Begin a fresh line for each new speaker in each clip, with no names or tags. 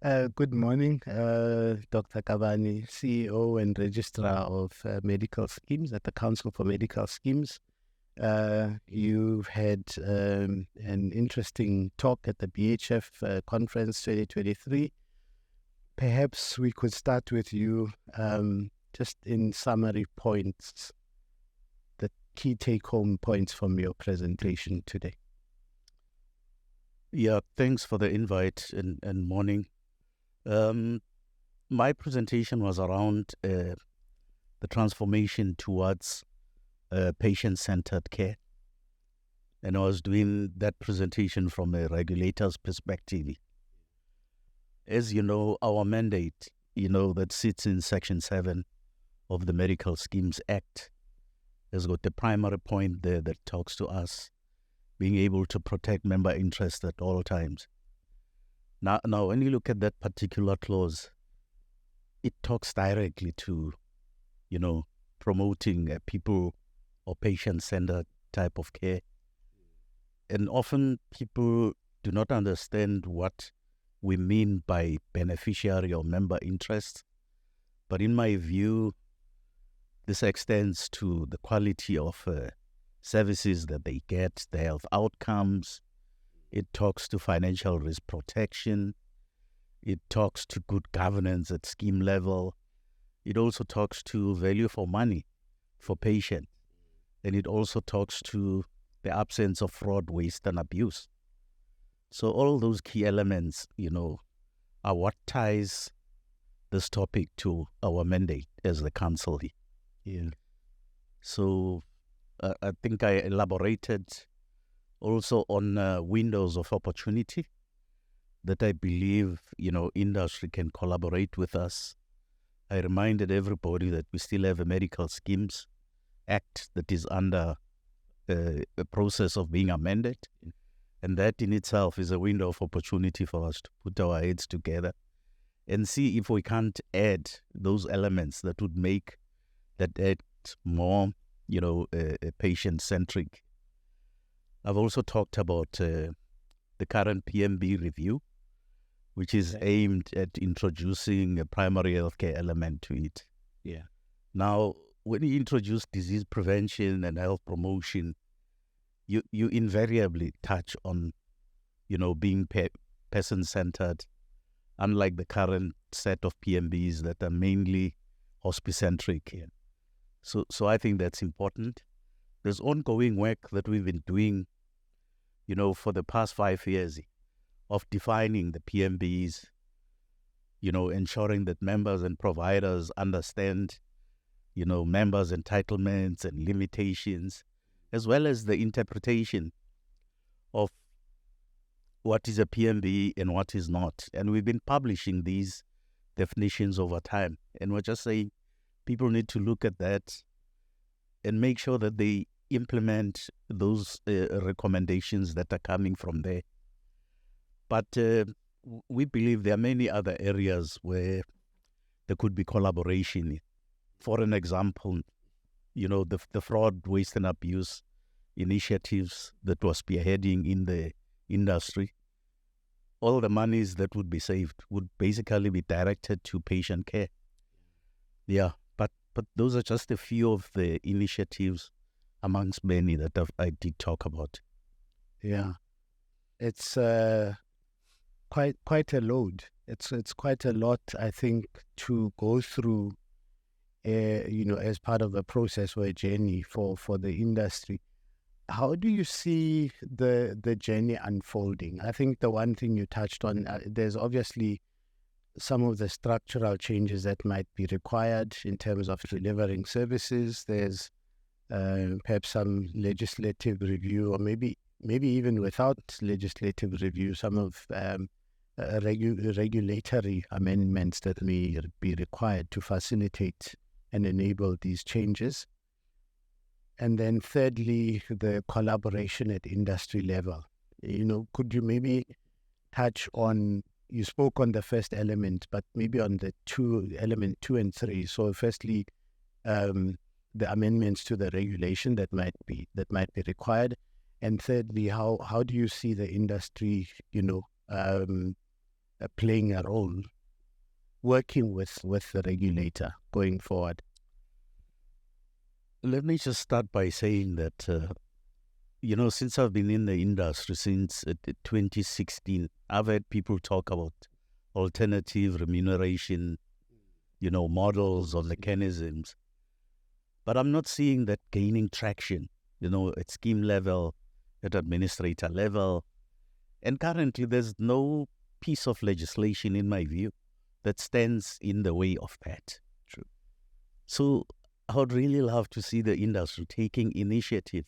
Good morning, Dr. Kabane, CEO and Registrar of Medical Schemes at the Council for Medical Schemes. You've had an interesting talk at the BHF Conference 2023. Perhaps we could start with you, just in summary points, the key take-home points from your presentation today.
Yeah, thanks for the invite and morning. My presentation was around the transformation towards patient-centered care. And I was doing that presentation from a regulator's perspective. As you know, our mandate, that sits in Section 7 of the Medical Schemes Act, has got the primary point there that talks to us being able to protect member interests at all times. Now, when you look at that particular clause, it talks directly to, promoting people or patient-centered type of care. And often people do not understand what we mean by beneficiary or member interest. But in my view, this extends to the quality of services that they get, the health outcomes. It talks to financial risk protection. It talks to good governance at scheme level. It also talks to value for money for patients. And it also talks to the absence of fraud, waste, and abuse. So all those key elements, are what ties this topic to our mandate as the council.
Yeah.
So I think I elaborated also on windows of opportunity that I believe, industry can collaborate with us. I reminded everybody that we still have a Medical Schemes Act that is under a process of being amended. And that in itself is a window of opportunity for us to put our heads together and see if we can't add those elements that would make that act more, patient-centric. I've also talked about the current PMB review, which is aimed at introducing a primary healthcare element to it.
Yeah.
Now, when you introduce disease prevention and health promotion, you invariably touch on, being person-centered, unlike the current set of PMBs that are mainly hospice-centric. Yeah. So I think that's important. There's ongoing work that we've been doing, for the past 5 years of defining the PMBs, ensuring that members and providers understand, members' entitlements and limitations, as well as the interpretation of what is a PMB and what is not. And we've been publishing these definitions over time. And we're just saying people need to look at that and make sure that they implement those recommendations that are coming from there. But we believe there are many other areas where there could be collaboration. For an example, the fraud, waste and abuse initiatives that was spearheading in the industry, all the monies that would be saved would basically be directed to patient care. Yeah, but those are just a few of the initiatives amongst many that I did talk about.
Yeah. It's quite a load. It's quite a lot, I think, to go through, as part of a process or a journey for the industry. How do you see the journey unfolding? I think the one thing you touched on, there's obviously some of the structural changes that might be required in terms of delivering services. There's perhaps some legislative review, or maybe even without legislative review, some of regulatory amendments that may be required to facilitate and enable these changes. And then thirdly, the collaboration at industry level. Could you maybe touch on, you spoke on the first element, but maybe on the element 2 and 3. So firstly, the amendments to the regulation that might be required. And thirdly, how do you see the industry, playing a role working with the regulator going forward?
Let me just start by saying that, since I've been in the industry since 2016, I've had people talk about alternative remuneration, models or mechanisms. But I'm not seeing that gaining traction, at scheme level, at administrator level. And currently, there's no piece of legislation, in my view, that stands in the way of that.
True.
So I would really love to see the industry taking initiative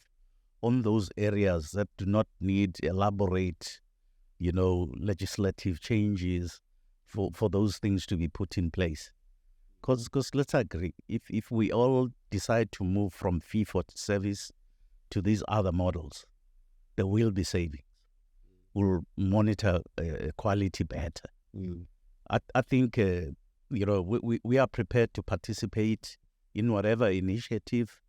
on those areas that do not need elaborate, legislative changes for those things to be put in place. Because let's agree, if we all decide to move from fee-for-service to these other models, there will be savings. We'll monitor quality better. I think, we are prepared to participate in whatever initiative,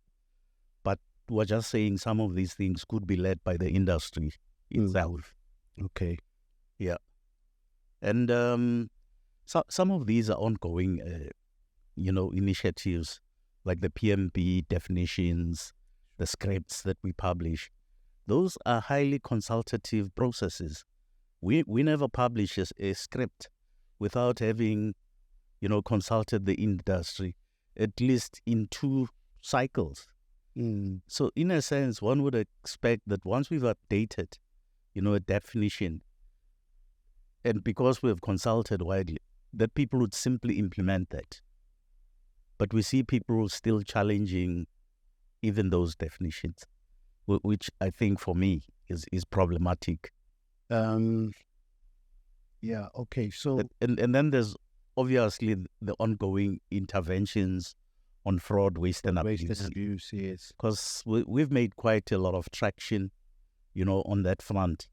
but we're just saying some of these things could be led by the industry itself.
Okay.
Yeah. And some of these are ongoing, initiatives like the PMB definitions, the scripts that we publish. Those are highly consultative processes. We never publish a script without having, consulted the industry, at least in 2 cycles. So in a sense, one would expect that once we've updated, a definition, and because we have consulted widely, that people would simply implement that. But we see people still challenging even those definitions, which I think for me is problematic.
Yeah, okay. So
and then there's obviously the ongoing interventions on fraud, waste and abuse.
Yes.
Because we've made quite a lot of traction, on that front.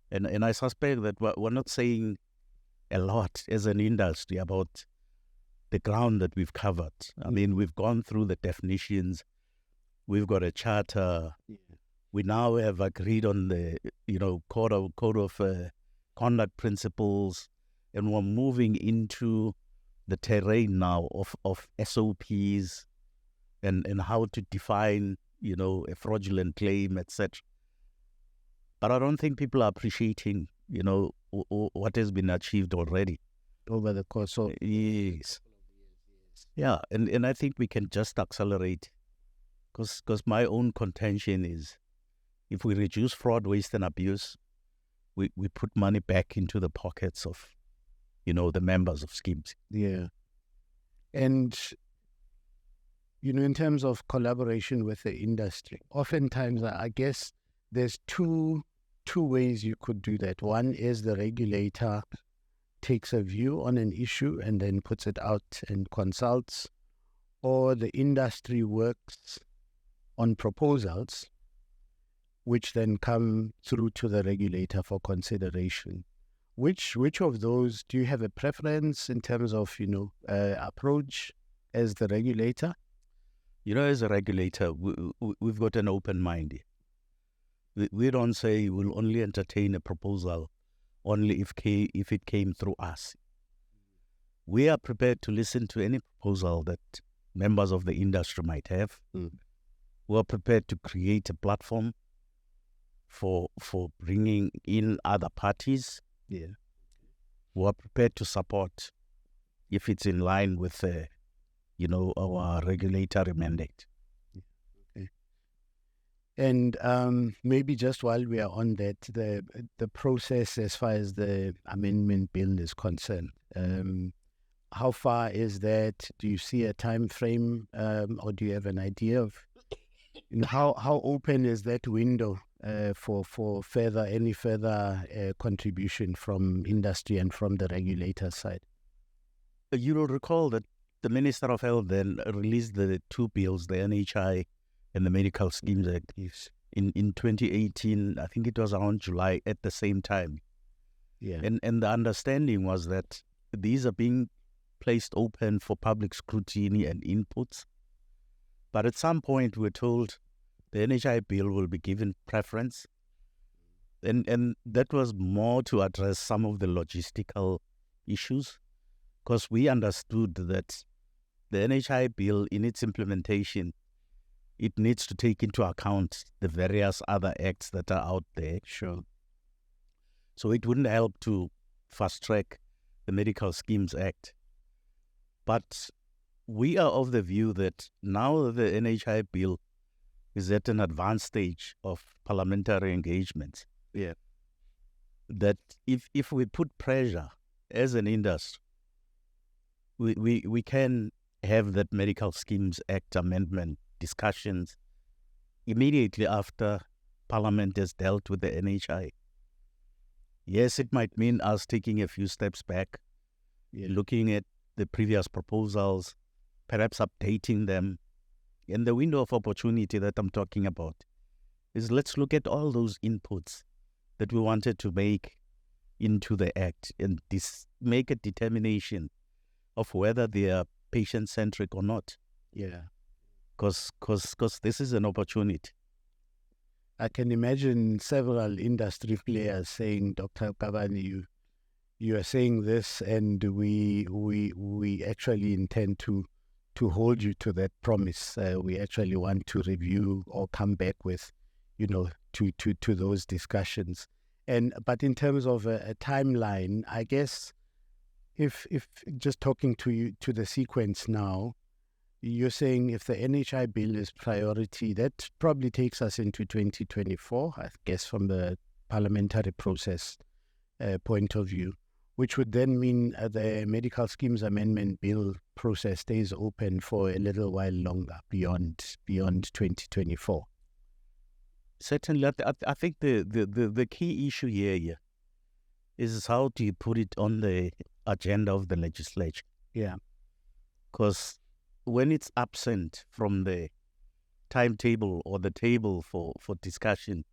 And I suspect that we're not saying a lot as an industry about the ground that we've covered. I mean, we've gone through the definitions. We've got a charter.
Yeah.
We now have agreed on the, code of conduct principles, and we're moving into the terrain now of SOPs and how to define, a fraudulent claim, etc. But I don't think people are appreciating, what has been achieved already
over the course of
yes. Yeah, and I think we can just accelerate, because my own contention is, if we reduce fraud, waste and abuse, we put money back into the pockets of, the members of schemes.
Yeah. And, in terms of collaboration with the industry, oftentimes I guess there's two ways you could do that. One is the regulator takes a view on an issue and then puts it out and consults, or the industry works on proposals which then come through to the regulator for consideration. Which of those, do you have a preference in terms of, approach as the regulator?
As a regulator, we've got an open mind. We don't say we'll only entertain a proposal only if it came through us. We are prepared to listen to any proposal that members of the industry might have. We are prepared to create a platform for bringing in other parties.
Yeah.
We are prepared to support if it's in line with, our regulatory mandate.
Okay. And maybe just while we are on that, the process as far as the amendment bill is concerned, how far is that? Do you see a time frame, or do you have an idea of how open is that window for any further contribution from industry and from the regulator side?
You will recall that the Minister of Health then released the 2 bills, the NHI and the Medical Schemes Act.
Yes.
In 2018, I think it was around July at the same time.
Yeah.
And the understanding was that these are being placed open for public scrutiny and inputs. But at some point, we're told the NHI bill will be given preference. And that was more to address some of the logistical issues, because we understood that the NHI bill, in its implementation, it needs to take into account the various other acts that are out there.
Sure.
So it wouldn't help to fast-track the Medical Schemes Act. But we are of the view that now the NHI bill is at an advanced stage of parliamentary engagement.
Yeah.
That if we put pressure as an industry, we can have that Medical Schemes Act amendment discussions immediately after Parliament has dealt with the NHI. Yes, it might mean us taking a few steps back, looking at the previous proposals, perhaps updating them. And the window of opportunity that I'm talking about is, let's look at all those inputs that we wanted to make into the Act and make a determination of whether they are patient-centric or not.
Yeah.
Because this is an opportunity.
I can imagine several industry players saying, Dr. Kabane, you are saying this, and we actually intend to hold you to that promise. We actually want to review or come back with, to those discussions. But in terms of a timeline, I guess if just talking to you to the sequence now, you're saying if the NHI bill is priority, that probably takes us into 2024, I guess, from the parliamentary process point of view, which would then mean the Medical Schemes Amendment Bill process stays open for a little while longer, beyond 2024.
Certainly, I think the key issue here is how do you put it on the agenda of the legislature?
Yeah.
Because when it's absent from the timetable or the table for discussion,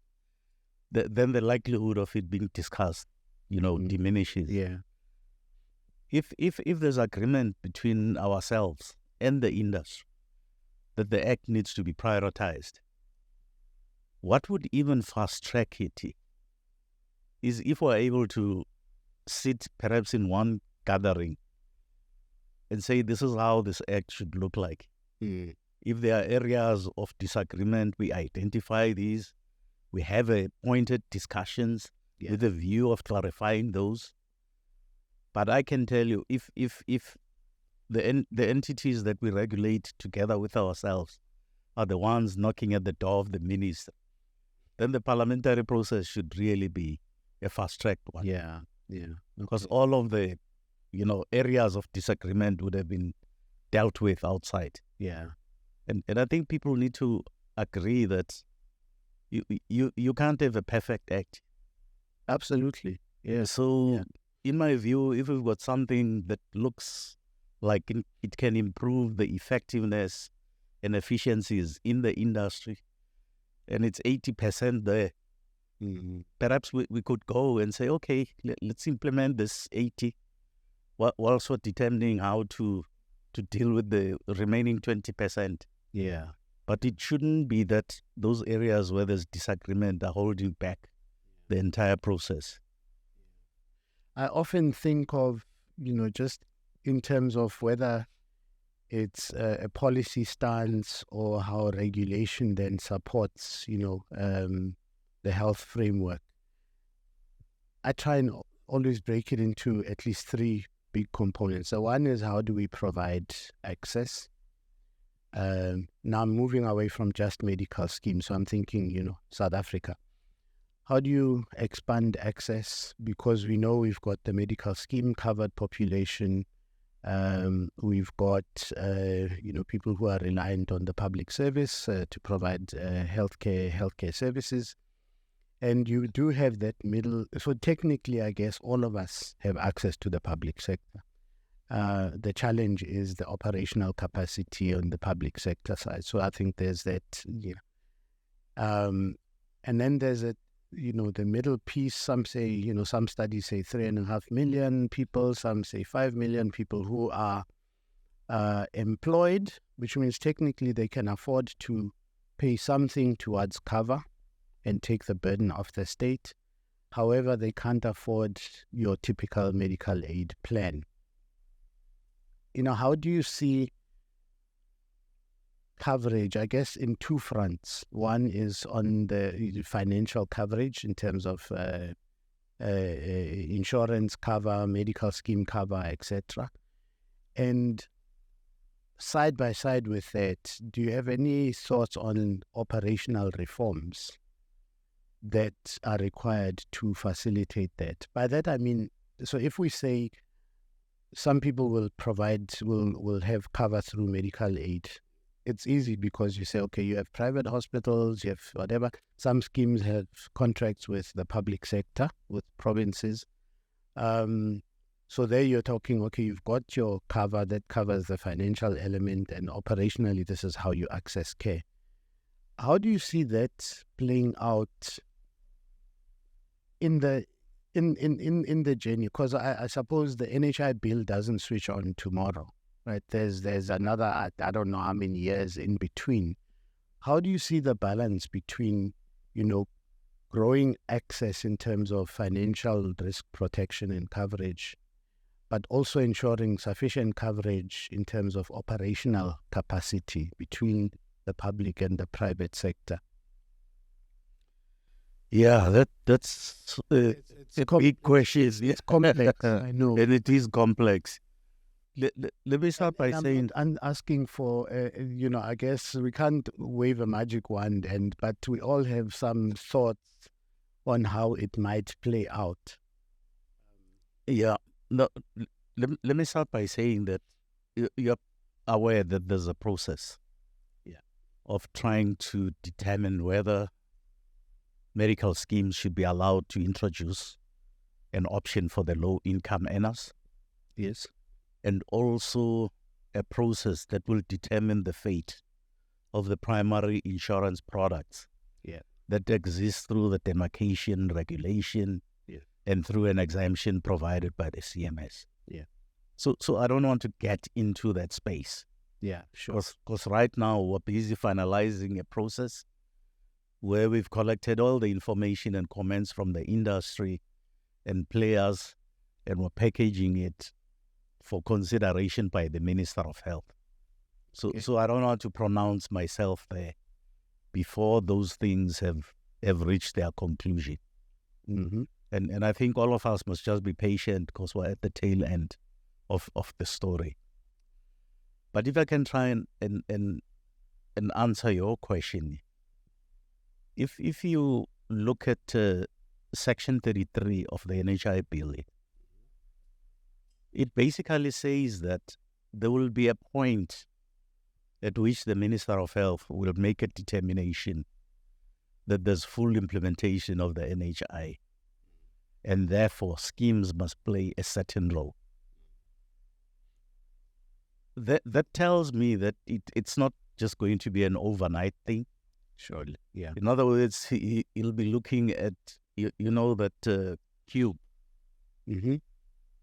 then the likelihood of it being discussed, diminishes.
Yeah.
If there's agreement between ourselves and the industry that the Act needs to be prioritized, what would even fast-track it is if we're able to sit perhaps in one gathering and say, this is how this Act should look like.
Mm.
If there are areas of disagreement, we identify these, we have pointed discussions with a view of clarifying those. But I can tell you, if the entities that we regulate together with ourselves are the ones knocking at the door of the minister, then the parliamentary process should really be a fast-tracked one.
Yeah.
Because all of the, areas of disagreement would have been dealt with outside.
Yeah.
And I think people need to agree that you can't have a perfect Act.
Absolutely. Yeah.
So, in my view, if we've got something that looks like it can improve the effectiveness and efficiencies in the industry, and it's 80% there, perhaps we could go and say, okay, let's implement this 80, while also determining how to deal with the remaining 20%.
Yeah.
But it shouldn't be that those areas where there's disagreement are holding back the entire process.
I often think of, just in terms of whether it's a policy stance or how regulation then supports, the health framework. I try and always break it into at least three big components. So one is, how do we provide access? Now I'm moving away from just medical schemes. So I'm thinking, South Africa. How do you expand access? Because we know we've got the medical scheme covered population. We've got, people who are reliant on the public service to provide healthcare services. And you do have that middle. So technically, I guess all of us have access to the public sector. The challenge is the operational capacity on the public sector side. So I think there's that, and then there's the middle piece. Some say, some studies say 3.5 million people, some say 5 million people who are employed, which means technically they can afford to pay something towards cover and take the burden off the state. However, they can't afford your typical medical aid plan. How do you see coverage, I guess, in two fronts? One is on the financial coverage in terms of insurance cover, medical scheme cover, etc. And side by side with that, do you have any thoughts on operational reforms that are required to facilitate that? By that I mean, so if we say some people will have cover through medical aid, it's easy because you say, okay, you have private hospitals, you have whatever. Some schemes have contracts with the public sector, with provinces. So there you're talking, okay, you've got your cover that covers the financial element, and operationally this is how you access care. How do you see that playing out in the journey? Because I suppose the NHI bill doesn't switch on tomorrow, right? There's another, I don't know how many years in between. How do you see the balance between, growing access in terms of financial risk protection and coverage, but also ensuring sufficient coverage in terms of operational capacity between the public and the private sector?
Yeah, that's
It's
a big question.
It's complex, I know.
And it is complex. Let me start by saying,
I'm asking for, I guess we can't wave a magic wand, but we all have some thoughts on how it might play out.
yeah, no, let me start by saying that you're aware that there's a process of trying to determine whether medical schemes should be allowed to introduce an option for the low-income earners.
Yes.
And also a process that will determine the fate of the primary insurance products that exist through the demarcation regulation and through an exemption provided by the CMS. So I don't want to get into that space.
Yeah, sure.
Because right now we're busy finalizing a process where we've collected all the information and comments from the industry and players, and we're packaging it for consideration by the Minister of Health. So I don't want to pronounce myself there before those things have reached their conclusion.
Mm-hmm.
And I think all of us must just be patient because we're at the tail end of the story. But if I can try and answer your question, if you look at Section 33 of the NHI bill, it basically says that there will be a point at which the Minister of Health will make a determination that there's full implementation of the NHI, and therefore schemes must play a certain role. That tells me that it's not just going to be an overnight thing.
Surely, yeah.
In other words, he'll be looking at, that cube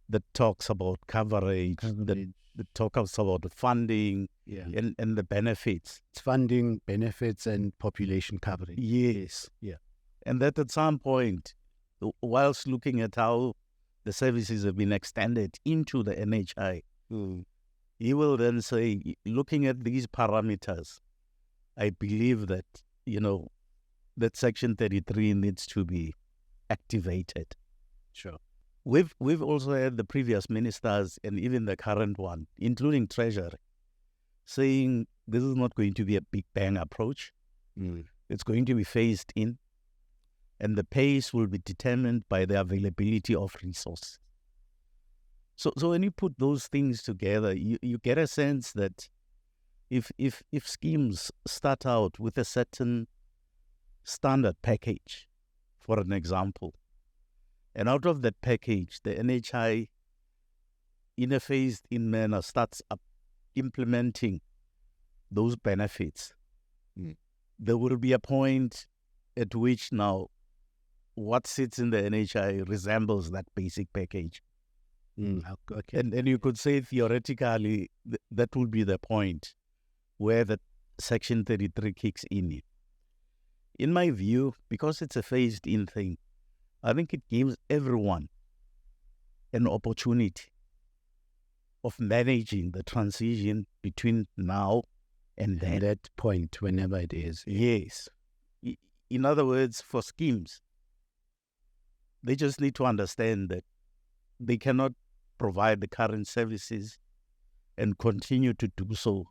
that talks about coverage. That talks about the funding and the benefits.
It's funding, benefits, and population coverage.
Yes.
Yeah.
And that at some point, whilst looking at how the services have been extended into the NHI, he will then say, looking at these parameters, I believe that, that Section 33 needs to be activated.
Sure.
We've also had the previous ministers and even the current one, including Treasury, saying this is not going to be a big bang approach. It's going to be phased in, and the pace will be determined by the availability of resources. So when you put those things together, you get a sense that if schemes start out with a certain standard package, for an example, and out of that package, the NHI, in a phased-in manner, starts up implementing those benefits. There will be a point at which now what sits in the NHI resembles that basic package.
Okay.
And you could say theoretically that will be the point where the Section 33 kicks in. In my view, because it's a phased-in thing, I think it gives everyone an opportunity of managing the transition between now and then.
At that point, whenever it is.
Yes. In other words, for schemes, they just need to understand that they cannot provide the current services and continue to do so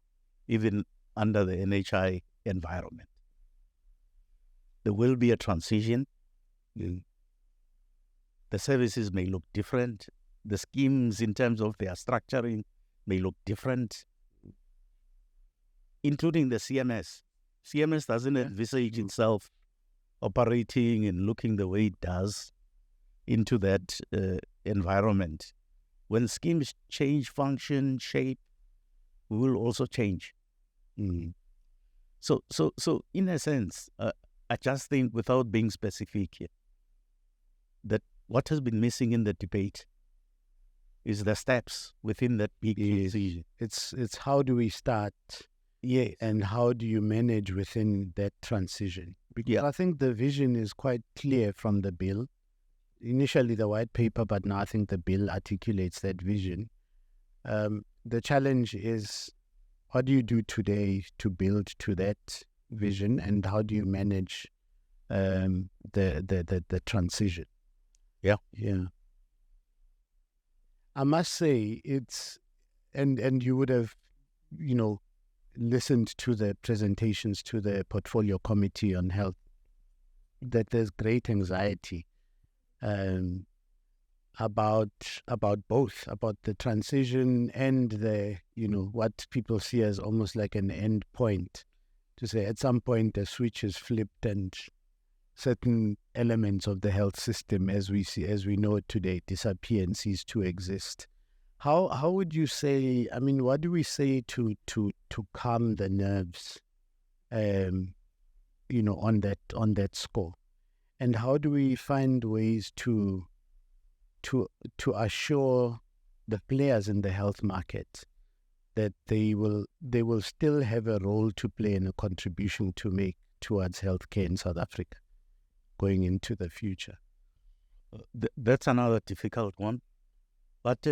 even under the NHI environment. There will be a transition. The services may look different. The schemes in terms of their structuring may look different, including the CMS. CMS doesn't envisage itself operating and looking the way it does into that environment. When schemes change function, shape, we will also change. So in a sense, I just think, without being specific here, that what has been missing in the debate is the steps within that big decision.
It's how do we start?
Yes.
And how do you manage within that transition? Because I think the vision is quite clear from the bill. Initially the white paper, but now I think the bill articulates that vision. The challenge is, what do you do today to build to that vision, and how do you manage the transition?
Yeah.
I must say it's, and you would have, listened to the presentations to the Portfolio Committee on Health, that there's great anxiety about both, about the transition and the, what people see as almost like an end point, to say at some point the switch is flipped and certain elements of the health system as we know it today disappear and cease to exist. How would you say, what do we say to calm the nerves, on that score? And how do we find ways to assure the players in the health market that they will still have a role to play and a contribution to make towards healthcare in South Africa going into the future?
That's another difficult one. But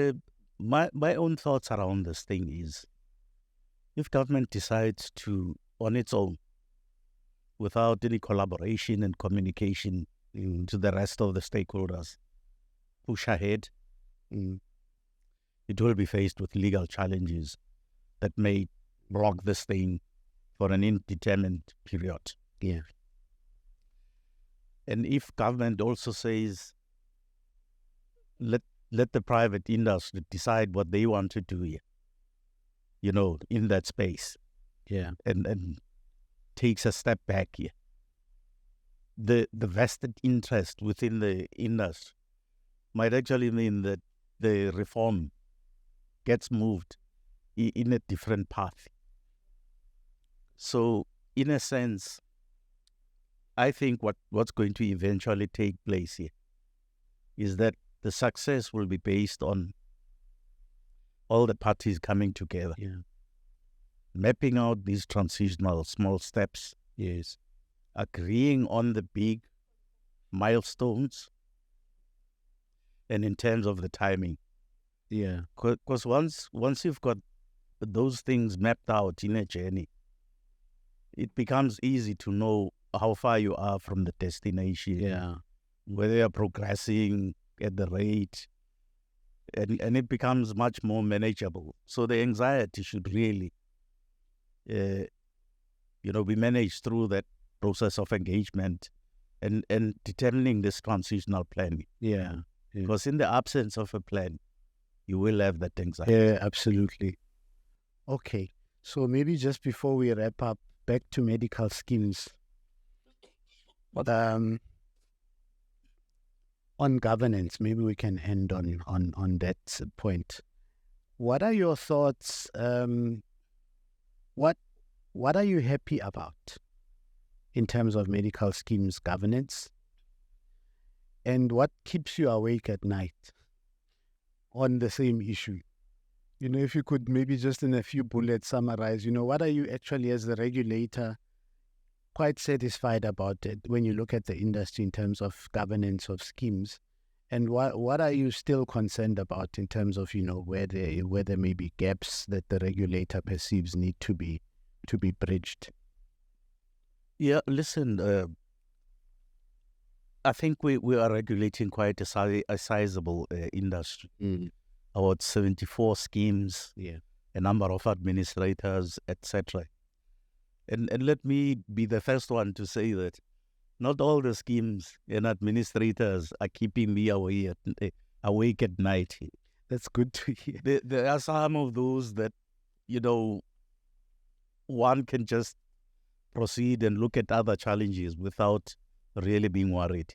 my own thoughts around this thing is, if government decides to, on its own, without any collaboration and communication to the rest of the stakeholders, push ahead, it will be faced with legal challenges that may block this thing for an indeterminate period.
Yeah.
And if government also says, let the private industry decide what they want to do here, in that space.
Yeah.
And takes a step back here. The vested interest within the industry might actually mean that the reform gets moved in a different path. So, in a sense, I think what's going to eventually take place here is that the success will be based on all the parties coming together, mapping out these transitional small steps, agreeing on the big milestones, and in terms of the timing. Because once you've got those things mapped out in a journey, it becomes easy to know how far you are from the destination, whether you're progressing at the rate, and it becomes much more manageable. So the anxiety should really, be managed through that process of engagement and determining this transitional plan. Because in the absence of a plan, you will have that anxiety.
Yeah, absolutely. Okay, so maybe just before we wrap up, back to medical schemes. On governance, maybe we can end on that point. What are your thoughts? What are you happy about in terms of medical schemes governance? And what keeps you awake at night on the same issue? If you could maybe just in a few bullets summarize, what are you actually, as the regulator, quite satisfied about it when you look at the industry in terms of governance of schemes. And what are you still concerned about in terms of, where there may be gaps that the regulator perceives need to be bridged?
Yeah, listen, I think we are regulating quite a sizable industry. About 74 schemes, a number of administrators, etc. And let me be the first one to say that not all the schemes and administrators are keeping me awake at night.
That's good to hear.
There are some of those that, one can just proceed and look at other challenges without really being worried.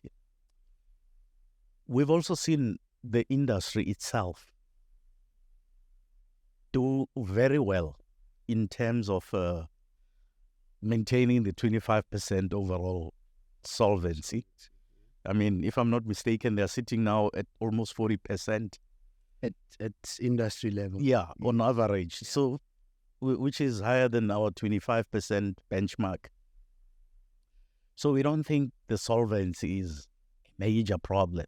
We've also seen the industry itself do very well in terms of maintaining the 25% overall solvency. I mean, if I'm not mistaken, they're sitting now at almost 40%
at industry level.
Yeah, on average. So, which is higher than our 25% benchmark. So we don't think the solvency is a major problem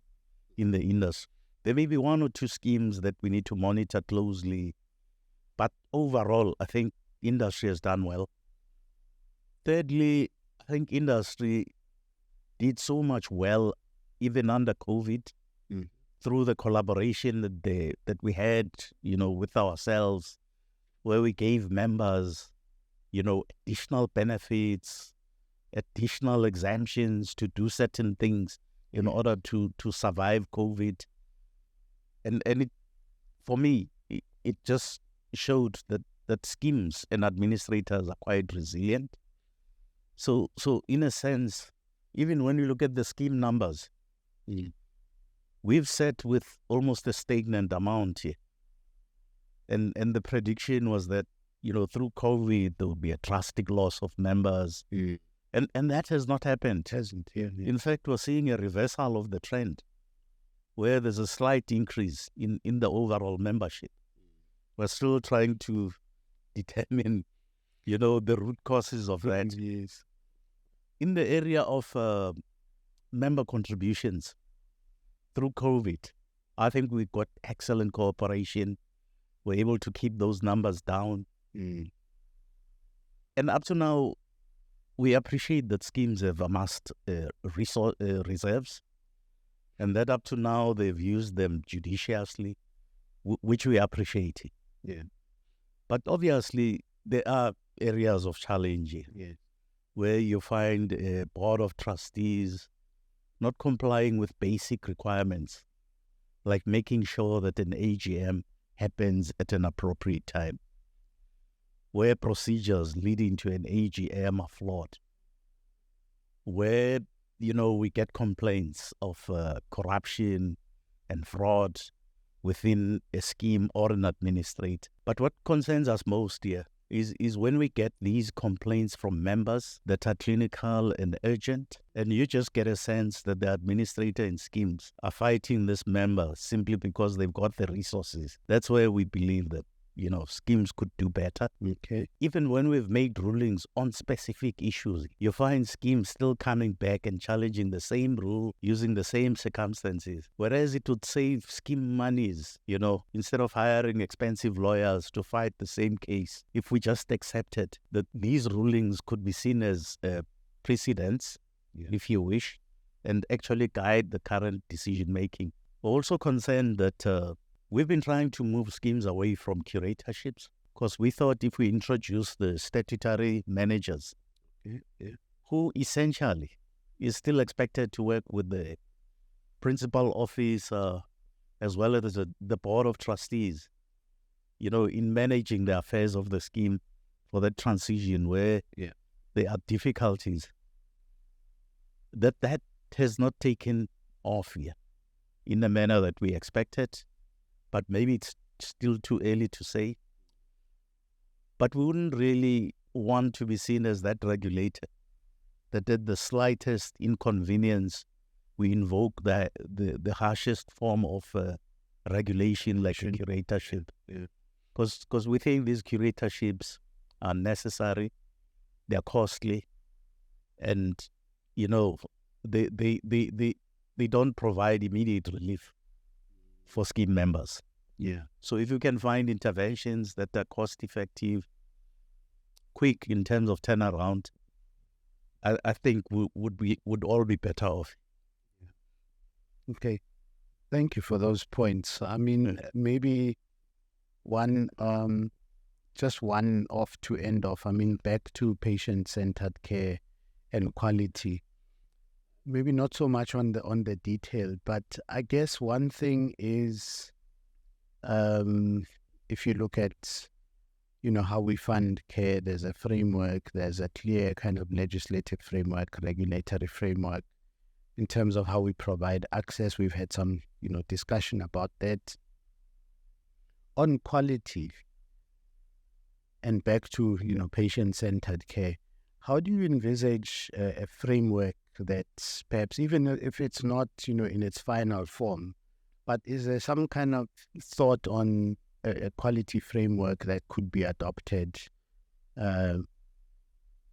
in the industry. There may be one or two schemes that we need to monitor closely, but overall, I think industry has done well. Thirdly, I think industry did so much well even under COVID through the collaboration that we had, with ourselves, where we gave members, additional benefits, additional exemptions to do certain things in order to survive COVID. And it, for me, it just showed that schemes and administrators are quite resilient. So in a sense, even when you look at the scheme numbers, we've set with almost a stagnant amount here. And the prediction was that, through COVID, there would be a drastic loss of members. And that has not happened.
It hasn't,
In fact, we're seeing a reversal of the trend, where there's a slight increase in the overall membership. We're still trying to determine, the root causes of that.
Yes.
In the area of member contributions through COVID, I think we got excellent cooperation. We're able to keep those numbers down. And up to now, we appreciate that schemes have amassed reserves, and that up to now they've used them judiciously, which we appreciate. But obviously, there are areas of challenge where you find a board of trustees not complying with basic requirements, like making sure that an AGM happens at an appropriate time, where procedures leading to an AGM are flawed, where, we get complaints of corruption and fraud within a scheme or an administrator. But what concerns us most here is when we get these complaints from members that are clinical and urgent, and you just get a sense that the administrator in schemes are fighting this member simply because they've got the resources. That's where we believe that, schemes could do better. Even when we've made rulings on specific issues, you find schemes still coming back and challenging the same rule using the same circumstances. Whereas it would save scheme monies, instead of hiring expensive lawyers to fight the same case, if we just accepted that these rulings could be seen as precedents, if you wish, and actually guide the current decision making. We're also concerned that we've been trying to move schemes away from curatorships, because we thought if we introduce the statutory managers, who essentially is still expected to work with the principal office as well as the board of trustees, in managing the affairs of the scheme for that transition where there are difficulties, that has not taken off yet in the manner that we expected. But maybe it's still too early to say. But we wouldn't really want to be seen as that regulator, that at the slightest inconvenience, we invoke the harshest form of regulation like a curatorship. Because we think these curatorships are necessary, they're costly, and they don't provide immediate relief for scheme members.
Yeah.
So if you can find interventions that are cost effective, quick in terms of turnaround, I think we would all be better off.
Okay. Thank you for those points. I mean, maybe just one off to end off. I mean, back to patient-centered care and quality. Maybe not so much on the detail, but I guess one thing is, if you look at, how we fund care, there's a framework, there's a clear kind of legislative framework, regulatory framework in terms of how we provide access. We've had some, discussion about that. On quality and back to, patient-centered care, how do you envisage a framework that perhaps, even if it's not, in its final form, but is there some kind of thought on a quality framework that could be adopted, and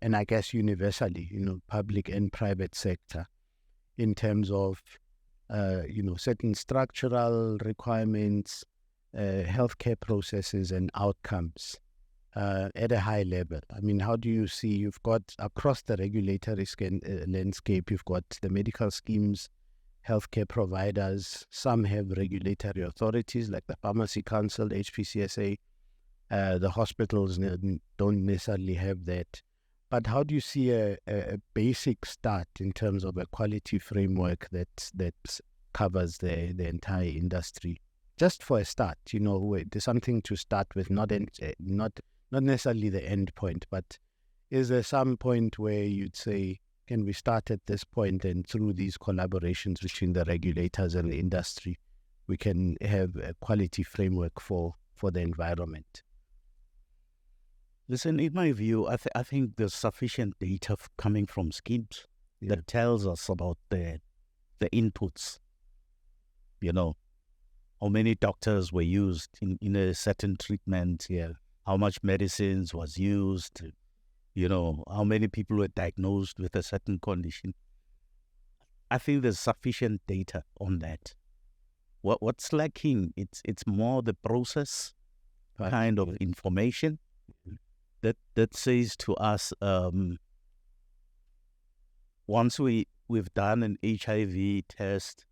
I guess universally, public and private sector, in terms of, certain structural requirements, healthcare processes and outcomes at a high level? I mean, how do you see, you've got across the regulatory landscape, you've got the medical schemes, healthcare providers, some have regulatory authorities like the Pharmacy Council, HPCSA, the hospitals don't necessarily have that. But how do you see a basic start in terms of a quality framework that covers the entire industry? Just for a start, there's something to start with, not necessarily the end point, but is there some point where you'd say, can we start at this point, and through these collaborations between the regulators and the industry, we can have a quality framework for the environment?
Listen, in my view, I think there's sufficient data coming from schemes that tells us about the inputs. How many doctors were used in a certain treatment, how much medicines was used, how many people were diagnosed with a certain condition. I think there's sufficient data on that. What's lacking, it's more the process kind of information that says to us, once we've done an HIV test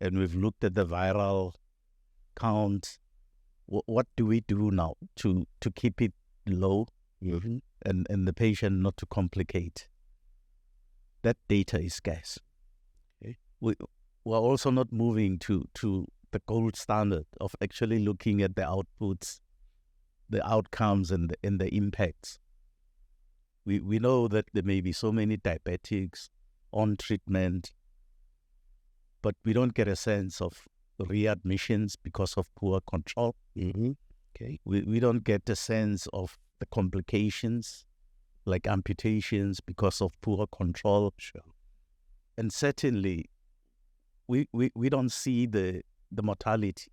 and we've looked at the viral count, what do we do now to keep it low and the patient not to complicate? That data is scarce. Okay. We're also not moving to the gold standard of actually looking at the outputs, the outcomes and the impacts. We know that there may be so many diabetics on treatment, but we don't get a sense of readmissions because of poor control. Okay. We don't get a sense of the complications like amputations because of poor control. Sure. And certainly we don't see the mortality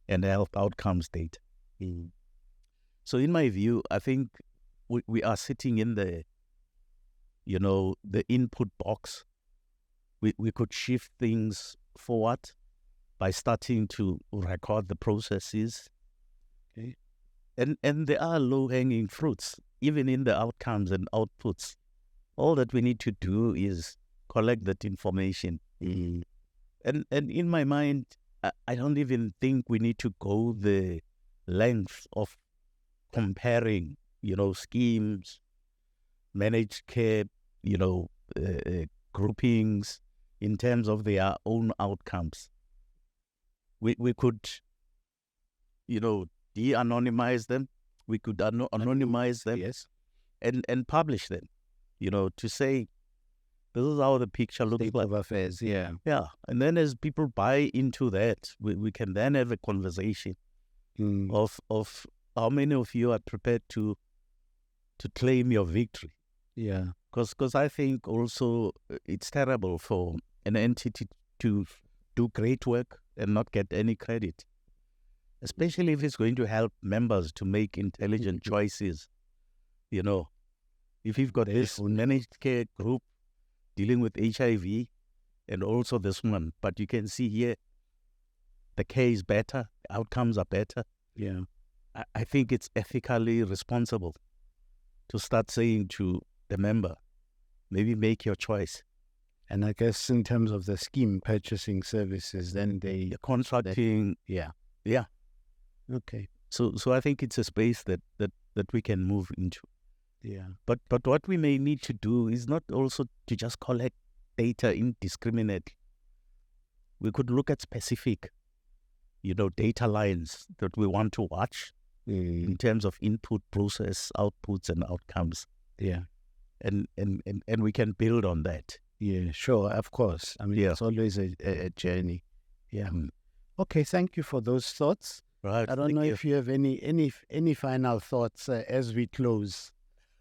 and the health outcomes data. So in my view, I think we are sitting in the input box. We could shift things forward by starting to record the processes. Okay. And there are low-hanging fruits, even in the outcomes and outputs. All that we need to do is collect that information. And in my mind, I don't even think we need to go the length of comparing, schemes, managed care, groupings in terms of their own outcomes. We could, de-anonymize them. We could anonymize them,
yes,
and publish them, to say, this is how the picture looks
state
like.
of affairs, yeah.
And then as people buy into that, we can then have a conversation of how many of you are prepared to claim your victory.
Yeah.
Because I think also it's terrible for an entity to do great work and not get any credit, especially if it's going to help members to make intelligent choices, If you've got this managed care group dealing with HIV and also this one, but you can see here the care is better, outcomes are better.
Yeah.
I think it's ethically responsible to start saying to the member, maybe make your choice.
And I guess in terms of the scheme purchasing services, then the
contracting.
Yeah. Okay.
So I think it's a space that we can move into.
Yeah.
But what we may need to do is not also to just collect data indiscriminately. We could look at specific, data lines that we want to watch in terms of input, process, outputs, and outcomes.
Yeah.
And we can build on that.
Yeah, sure, of course. I mean, it's always a journey. Yeah. Okay, thank you for those thoughts.
Right.
I don't know if you have any final thoughts as we close.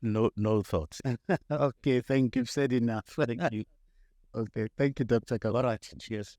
No thoughts.
Okay, thank you. You've said enough. Thank you. Okay, thank you, Dr. Kabane.
All right, cheers.